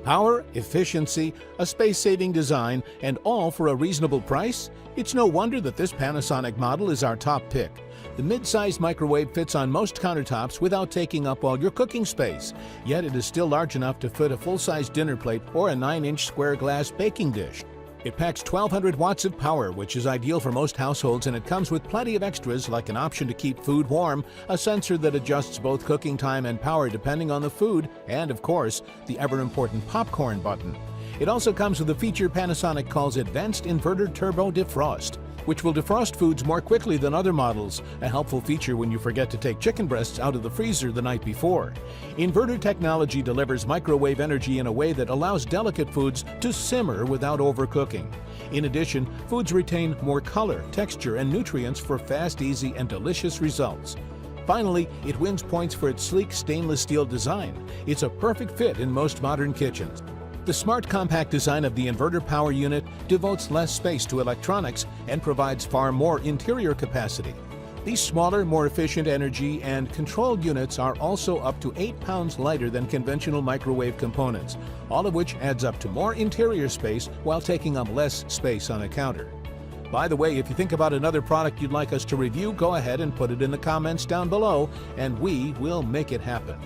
Power, efficiency, a space-saving design, and all for a reasonable price? It's no wonder that this Panasonic model is our top pick. The mid-sized microwave fits on most countertops without taking up all your cooking space, yet it is still large enough to fit a full-size dinner plate or a 9-inch square glass baking dish. It packs 1,200 watts of power, which is ideal for most households, and it comes with plenty of extras like an option to keep food warm, a sensor that adjusts both cooking time and power depending on the food, and of course, the ever-important popcorn button. It also comes with a feature Panasonic calls Advanced Inverter Turbo Defrost, which will defrost foods more quickly than other models, a helpful feature when you forget to take chicken breasts out of the freezer the night before. Inverter technology delivers microwave energy in a way that allows delicate foods to simmer without overcooking. In addition, foods retain more color, texture, and nutrients for fast, easy, and delicious results. Finally, it wins points for its sleek stainless steel design. It's a perfect fit in most modern kitchens. The smart compact design of the inverter power unit devotes less space to electronics and provides far more interior capacity. These smaller, more efficient energy and control units are also up to 8 pounds lighter than conventional microwave components, all of which adds up to more interior space while taking up less space on a counter. By the way, if you think about another product you'd like us to review, go ahead and put it in the comments down below, and we will make it happen.